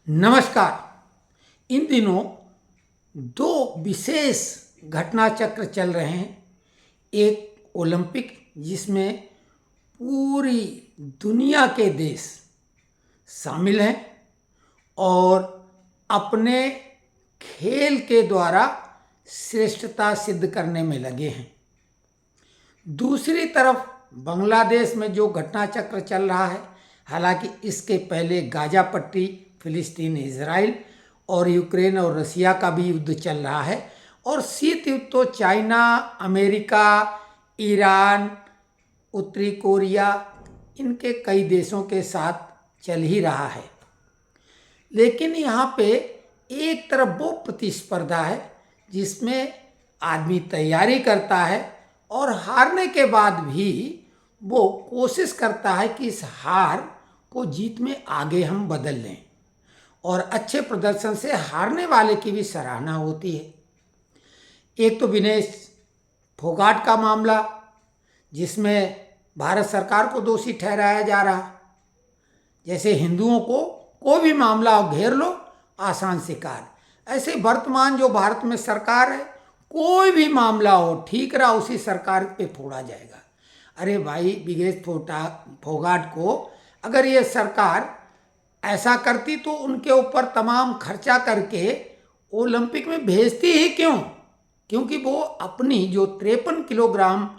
नमस्कार। इन दिनों दो विशेष घटना चक्र चल रहे हैं। एक ओलंपिक जिसमें पूरी दुनिया के देश शामिल हैं और अपने खेल के द्वारा श्रेष्ठता सिद्ध करने में लगे हैं। दूसरी तरफ बांग्लादेश में जो घटना चक्र चल रहा है, हालांकि इसके पहले गाजा पट्टी, फिलिस्तीन, इजराइल और यूक्रेन और रसिया का भी युद्ध चल रहा है और शीत युद्ध तो चाइना, अमेरिका, ईरान, उत्तरी कोरिया, इनके कई देशों के साथ चल ही रहा है। लेकिन यहाँ पे एक तरफ वो प्रतिस्पर्धा है जिसमें आदमी तैयारी करता है और हारने के बाद भी वो कोशिश करता है कि इस हार को जीत में आगे हम बदल लें और अच्छे प्रदर्शन से हारने वाले की भी सराहना होती है। एक तो विनेश फोगाट का मामला, जिसमें भारत सरकार को दोषी ठहराया जा रहा। जैसे हिंदुओं को कोई भी मामला घेर लो, आसान शिकार। ऐसे वर्तमान जो भारत में सरकार है, कोई भी मामला हो ठीक रहा उसी सरकार पे फोड़ा जाएगा। अरे भाई, विनेश फोगाट को अगर ये सरकार ऐसा करती तो उनके ऊपर तमाम खर्चा करके ओलंपिक में भेजती ही क्यों? क्योंकि वो अपनी जो 53 किलोग्राम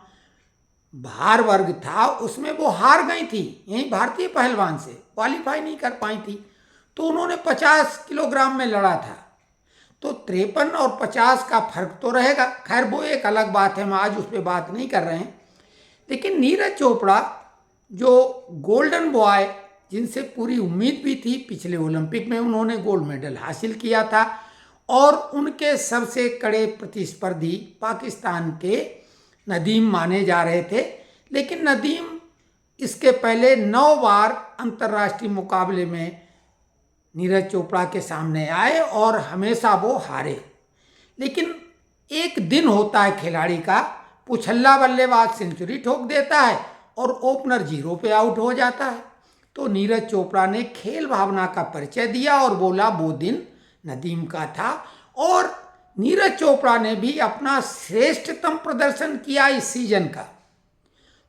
भार वर्ग था उसमें वो हार गई थी, यही भारतीय पहलवान से क्वालिफाई नहीं कर पाई थी। तो उन्होंने 50 किलोग्राम में लड़ा था, तो 53 और 50 का फर्क तो रहेगा। खैर वो एक अलग बात है, हम आज उस पर बात नहीं कर रहे हैं। लेकिन नीरज चोपड़ा जो गोल्डन बॉय, जिनसे पूरी उम्मीद भी थी, पिछले ओलंपिक में उन्होंने गोल्ड मेडल हासिल किया था और उनके सबसे कड़े प्रतिस्पर्धी पाकिस्तान के नदीम माने जा रहे थे। लेकिन नदीम इसके पहले 9 बार अंतर्राष्ट्रीय मुकाबले में नीरज चोपड़ा के सामने आए और हमेशा वो हारे। लेकिन एक दिन होता है खिलाड़ी का, पुछल्ला बल्लेबाज सेंचुरी ठोक देता है और ओपनर 0 पे आउट हो जाता है। तो नीरज चोपड़ा ने खेल भावना का परिचय दिया और बोला वो दिन नदीम का था। और नीरज चोपड़ा ने भी अपना श्रेष्ठतम प्रदर्शन किया इस सीजन का।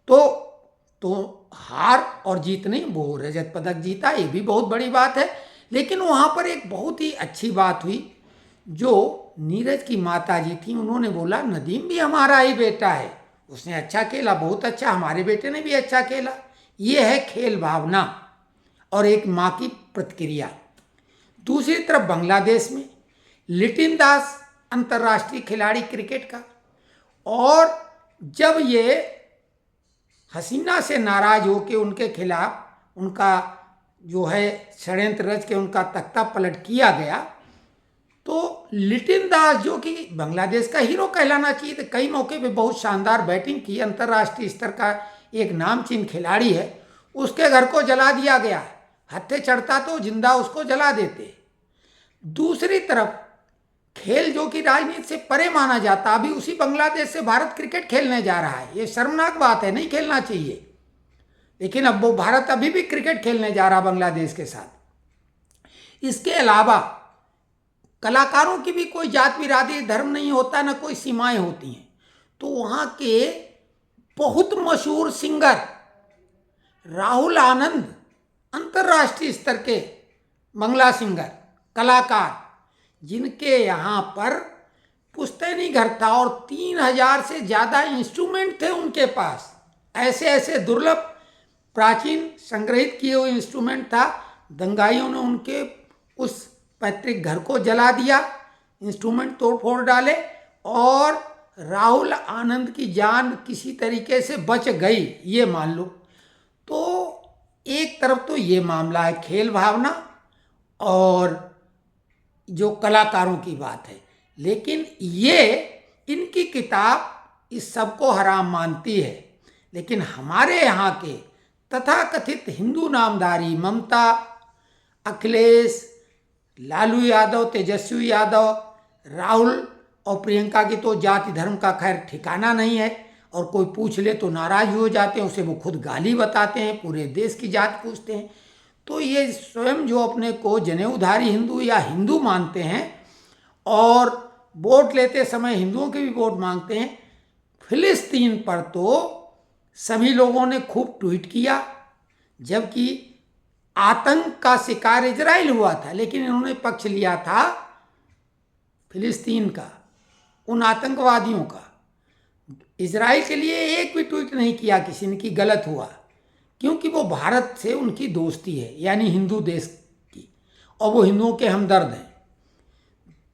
तो हार और जीत नहीं, वो रजत पदक जीता, ये भी बहुत बड़ी बात है। लेकिन वहाँ पर एक बहुत ही अच्छी बात हुई, जो नीरज की माता जी थी, उन्होंने बोला नदीम भी हमारा ही बेटा है, उसने अच्छा खेला, बहुत अच्छा, हमारे बेटे ने भी अच्छा खेला। ये है खेल भावना और एक माँ की प्रतिक्रिया। दूसरी तरफ बांग्लादेश में लिटिन दास अंतर्राष्ट्रीय खिलाड़ी क्रिकेट का, और जब ये हसीना से नाराज होकर उनके खिलाफ उनका जो है षड्यंत्र रच के उनका तख्ता पलट किया गया, तो लिटिन दास जो कि बांग्लादेश का हीरो कहलाना चाहिए, तो कई मौके पे बहुत शानदार बैटिंग की, अंतर्राष्ट्रीय स्तर का एक नामचीन खिलाड़ी है, उसके घर को जला दिया गया। हत्थे चढ़ता तो जिंदा उसको जला देते। दूसरी तरफ खेल जो कि राजनीति से परे माना जाता, अभी उसी बांग्लादेश से भारत क्रिकेट खेलने जा रहा है। ये शर्मनाक बात है, नहीं खेलना चाहिए। लेकिन अब वो भारत अभी भी क्रिकेट खेलने जा रहा बांग्लादेश के साथ। इसके अलावा कलाकारों की भी कोई जात बिरादरी धर्म नहीं होता, ना कोई सीमाएं होती हैं। तो वहाँ के बहुत मशहूर सिंगर राहुल आनंद, अंतर्राष्ट्रीय स्तर के बांग्ला सिंगर, कलाकार, जिनके यहाँ पर पुश्तैनी घर था और 3000 से ज़्यादा इंस्ट्रूमेंट थे उनके पास। ऐसे ऐसे दुर्लभ प्राचीन संग्रहित किए हुए इंस्ट्रूमेंट था। दंगाइयों ने उनके उस पैतृक घर को जला दिया, इंस्ट्रूमेंट तोड़ फोड़ डाले और राहुल आनंद की जान किसी तरीके से बच गई, ये मान लो। तो एक तरफ तो ये मामला है खेल भावना और जो कलाकारों की बात है, लेकिन ये इनकी किताब इस सबको हराम मानती है। लेकिन हमारे यहाँ के तथाकथित हिंदू नामधारी ममता, अखिलेश, लालू यादव, तेजस्वी यादव, राहुल और प्रियंका की तो जाति धर्म का खैर ठिकाना नहीं है, और कोई पूछ ले तो नाराज हो जाते हैं, उसे वो खुद गाली बताते हैं, पूरे देश की जात पूछते हैं। तो ये स्वयं जो अपने को जनेऊधारी हिंदू या हिंदू मानते हैं और वोट लेते समय हिंदुओं के भी वोट मांगते हैं, फिलिस्तीन पर तो सभी लोगों ने खूब ट्वीट किया, जबकि आतंक का शिकार इजराइल हुआ था, लेकिन इन्होंने पक्ष लिया था फिलिस्तीन का, उन आतंकवादियों का। इजराइल के लिए एक भी ट्वीट नहीं किया किसी ने कि गलत हुआ, क्योंकि वो भारत से उनकी दोस्ती है, यानी हिंदू देश की, और वो हिंदुओं के हमदर्द हैं।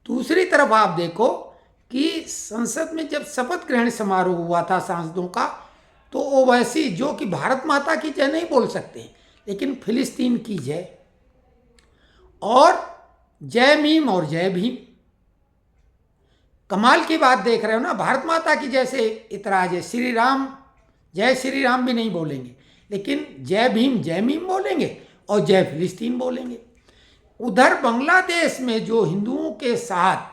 दूसरी तरफ आप देखो कि संसद में जब शपथ ग्रहण समारोह हुआ था सांसदों का, तो ओवैसी जो कि भारत माता की जय नहीं बोल सकते, लेकिन फिलिस्तीन की जय, और जय मीम और जय भीम। कमाल की बात देख रहे हो ना, भारत माता की जय से इतराज है, श्री राम जय श्री राम भी नहीं बोलेंगे, लेकिन जय भीम जय मीम बोलेंगे और जय फिलिस्तीन बोलेंगे। उधर बांग्लादेश में जो हिंदुओं के साथ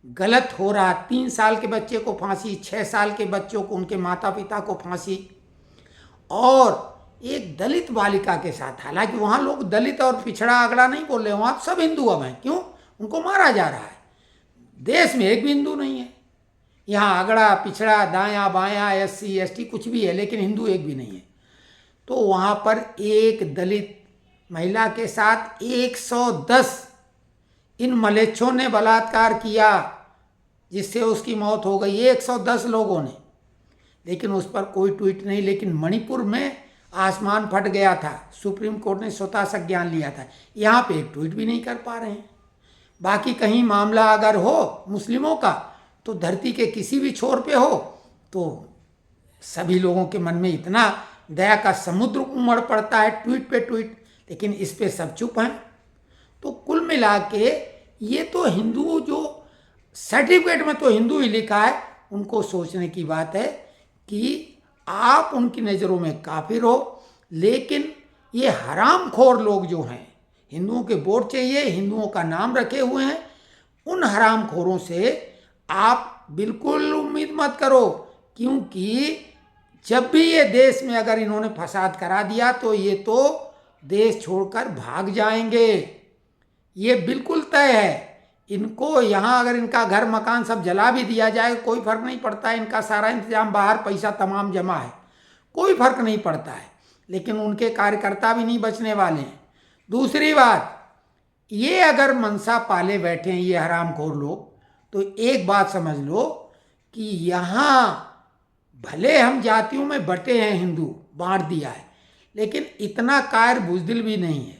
गलत हो रहा, 3 साल के बच्चे को फांसी, 6 साल के बच्चों को, उनके माता पिता को फांसी, और एक दलित बालिका के साथ, हालांकि वहाँ लोग दलित और पिछड़ा अगड़ा नहीं बोल रहे, वहाँ सब हिंदू अब हैं, क्यों? उनको मारा जा रहा है। देश में एक भी हिंदू नहीं है, यहाँ अगड़ा पिछड़ा दायां बायां SC ST कुछ भी है, लेकिन हिंदू एक भी नहीं है। तो वहाँ पर एक दलित महिला के साथ 110 इन मलेच्छों ने बलात्कार किया, जिससे उसकी मौत हो गई, 110 लोगों ने, लेकिन उस पर कोई ट्वीट नहीं। लेकिन मणिपुर में आसमान फट गया था, सुप्रीम कोर्ट ने स्वतः संज्ञान लिया था, यहाँ पे एक ट्वीट भी नहीं कर पा रहे हैं। बाकी कहीं मामला अगर हो मुस्लिमों का, तो धरती के किसी भी छोर पे हो, तो सभी लोगों के मन में इतना दया का समुद्र उमड़ पड़ता है ट्वीट पे ट्वीट, लेकिन इस पे सब चुप हैं। तो कुल मिला के ये तो हिंदू, जो सर्टिफिकेट में तो हिंदू ही लिखा है, उनको सोचने की बात है कि आप उनकी नज़रों में काफिर हो, लेकिन ये हरामखोर लोग जो हैं, हिंदुओं के वोट चाहिए, हिंदुओं का नाम रखे हुए हैं, उन हरामखोरों से आप बिल्कुल उम्मीद मत करो, क्योंकि जब भी ये देश में अगर इन्होंने फसाद करा दिया तो ये तो देश छोड़कर भाग जाएंगे, ये बिल्कुल तय है। इनको यहाँ अगर इनका घर मकान सब जला भी दिया जाए कोई फर्क नहीं पड़ता है, इनका सारा इंतजाम बाहर, पैसा तमाम जमा है, कोई फर्क नहीं पड़ता है, लेकिन उनके कार्यकर्ता भी नहीं बचने वाले हैं। दूसरी बात, ये अगर मनसा पाले बैठे हैं ये हरामखोर लोग, तो एक बात समझ लो कि यहाँ भले हम जातियों में बटे हैं, हिंदू बांट दिया है, लेकिन इतना कायर बुजदिल भी नहीं है,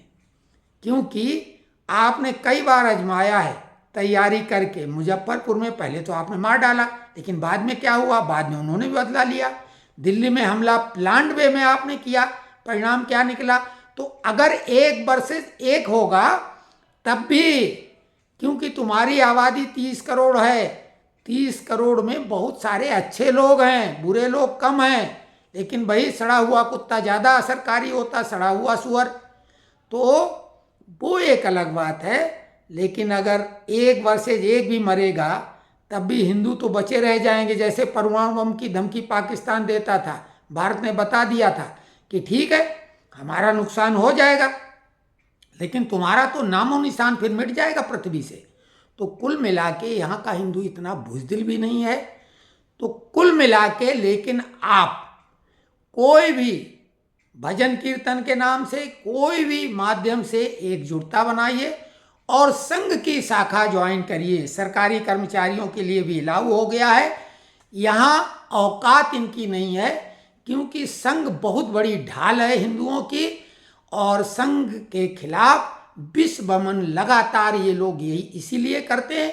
क्योंकि आपने कई बार आजमाया है तैयारी करके। मुजफ्फरपुर में पहले तो आपने मार डाला, लेकिन बाद में क्या हुआ? बाद में उन्होंने भी बदला लिया। दिल्ली में हमला प्लान्ड वे में आपने किया, परिणाम क्या निकला? तो अगर 1 वर्सेस 1 होगा तब भी, क्योंकि तुम्हारी आबादी 30 करोड़ है, 30 करोड़ में बहुत सारे अच्छे लोग हैं, बुरे लोग कम हैं, लेकिन भाई सड़ा हुआ कुत्ता ज़्यादा असरकारी होता, सड़ा हुआ सुअर, तो वो एक अलग बात है। लेकिन अगर 1 वर्सेस 1 भी मरेगा तब भी हिंदू तो बचे रह जाएंगे। जैसे परमाणु बम की धमकी पाकिस्तान देता था, भारत ने बता दिया था कि ठीक है हमारा नुकसान हो जाएगा, लेकिन तुम्हारा तो नामो निशान फिर मिट जाएगा पृथ्वी से। तो कुल मिला के यहाँ का हिंदू इतना बुजदिल भी नहीं है। तो कुल मिला के, लेकिन आप कोई भी भजन कीर्तन के नाम से, कोई भी माध्यम से एकजुटता बनाइए और संघ की शाखा ज्वाइन करिए। सरकारी कर्मचारियों के लिए भी लागू हो गया है, यहाँ औकात इनकी नहीं है, क्योंकि संघ बहुत बड़ी ढाल है हिंदुओं की, और संघ के खिलाफ विश्व भ्रमण लगातार ये लोग यही इसीलिए करते हैं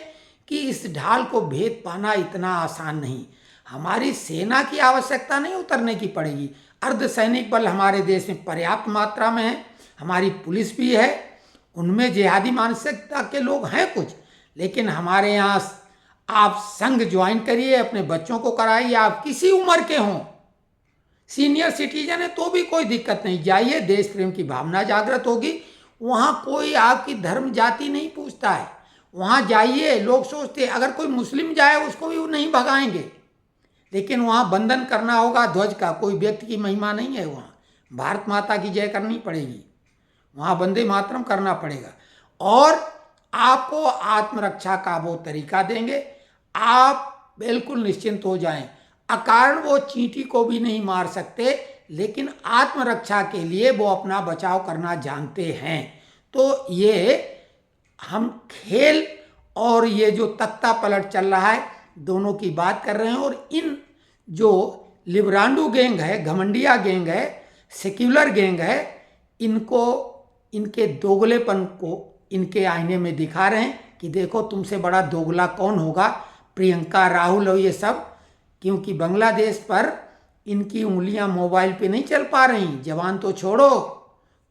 कि इस ढाल को भेद पाना इतना आसान नहीं। हमारी सेना की आवश्यकता नहीं उतरने की पड़ेगी, अर्धसैनिक बल हमारे देश में पर्याप्त मात्रा में है, हमारी पुलिस भी है, उनमें जिहादी मानसिकता के लोग हैं कुछ, लेकिन हमारे यहाँ आप संघ ज्वाइन करिए, अपने बच्चों को कराइए, आप किसी उम्र के हों, सीनियर सिटीजन है तो भी कोई दिक्कत नहीं, जाइए, देश प्रेम की भावना जागृत होगी। वहाँ कोई आपकी धर्म जाति नहीं पूछता है, वहाँ जाइए, लोग सोचते अगर कोई मुस्लिम जाए उसको भी वो नहीं भगाएंगे, लेकिन वहाँ बंधन करना होगा ध्वज का, कोई व्यक्ति की महिमा नहीं है, वहाँ भारत माता की जय करनी पड़ेगी। वहाँ वंदे मातरम करना पड़ेगा। और आपको आत्मरक्षा का वो तरीका देंगे, आप बिल्कुल निश्चिंत हो जाएं। अकारण वो चींटी को भी नहीं मार सकते, लेकिन आत्मरक्षा के लिए वो अपना बचाव करना जानते हैं। तो ये हम खेल और ये जो तख्ता पलट चल रहा है, दोनों की बात कर रहे हैं। और इन जो लिब्रांडू गैंग है, घमंडिया गैंग है, सेक्युलर गैंग है, इनको इनके दोगलेपन को इनके आईने में दिखा रहे हैं कि देखो तुमसे बड़ा दोगला कौन होगा, प्रियंका, राहुल और ये सब। क्योंकि बांग्लादेश पर इनकी उंगलियां मोबाइल पे नहीं चल पा रही, जवान तो छोड़ो।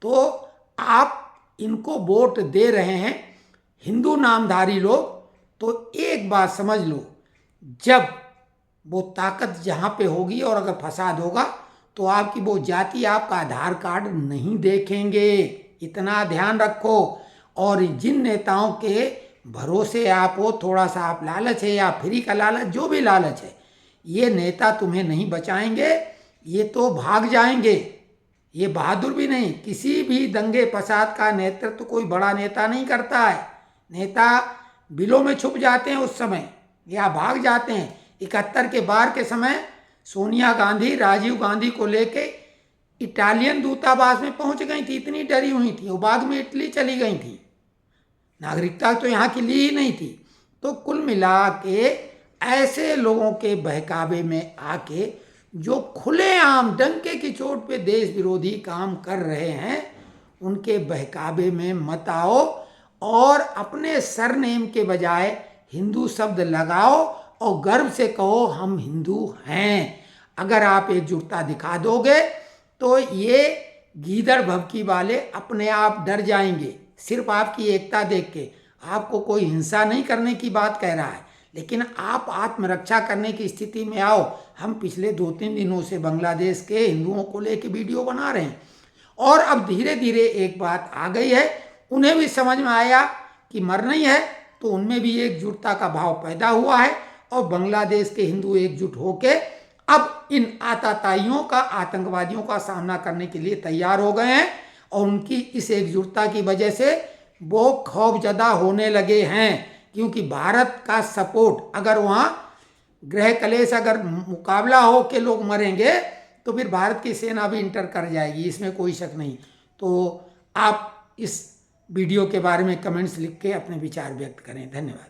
तो आप इनको वोट दे रहे हैं हिंदू नामधारी लोग, तो एक बात समझ लो, जब वो ताकत जहाँ पे होगी और अगर फसाद होगा तो आपकी वो जाति आपका आधार कार्ड नहीं देखेंगे, इतना ध्यान रखो। और जिन नेताओं के भरोसे आप हो, थोड़ा सा आप लालच है या फ्री का लालच, जो भी लालच है, ये नेता तुम्हें नहीं बचाएंगे, ये तो भाग जाएंगे। ये बहादुर भी नहीं, किसी भी दंगे फसाद का नेतृत्व तो कोई बड़ा नेता नहीं करता है। नेता बिलों में छुप जाते हैं उस समय या भाग जाते हैं। 71 के बार के समय सोनिया गांधी राजीव गांधी को लेके इटालियन दूतावास में पहुंच गई थी, इतनी डरी हुई थी, वो बाद में इटली चली गई थी, नागरिकता तो यहाँ की ली ही नहीं थी। तो कुल मिला के ऐसे लोगों के बहकावे में आके जो खुलेआम डंके की चोट पे देश विरोधी काम कर रहे हैं, उनके बहकावे में मत आओ और अपने सरनेम के बजाय हिंदू शब्द लगाओ और गर्व से कहो हम हिंदू हैं। अगर आप एकजुटता दिखा दोगे तो ये गीदड़ भभकी वाले अपने आप डर जाएंगे। सिर्फ आपकी एकता देख के, आपको कोई हिंसा नहीं करने की बात कह रहा है, लेकिन आप आत्मरक्षा करने की स्थिति में आओ। हम पिछले 2-3 दिनों से बांग्लादेश के हिंदुओं को लेके वीडियो बना रहे हैं और अब धीरे धीरे एक बात आ गई है, उन्हें भी समझ में आया कि मरना ही है, तो उनमें भी एकजुटता का भाव पैदा हुआ है और बांग्लादेश के हिंदू एकजुट होके अब इन आतताइयों का, आतंकवादियों का सामना करने के लिए तैयार हो गए हैं। और उनकी इस एकजुटता की वजह से वो खौफजदा होने लगे हैं, क्योंकि भारत का सपोर्ट, अगर वहाँ गृह कलेश अगर मुकाबला हो के लोग मरेंगे तो फिर भारत की सेना भी इंटर कर जाएगी, इसमें कोई शक नहीं। तो आप इस वीडियो के बारे में कमेंट्स लिख के अपने विचार व्यक्त करें। धन्यवाद।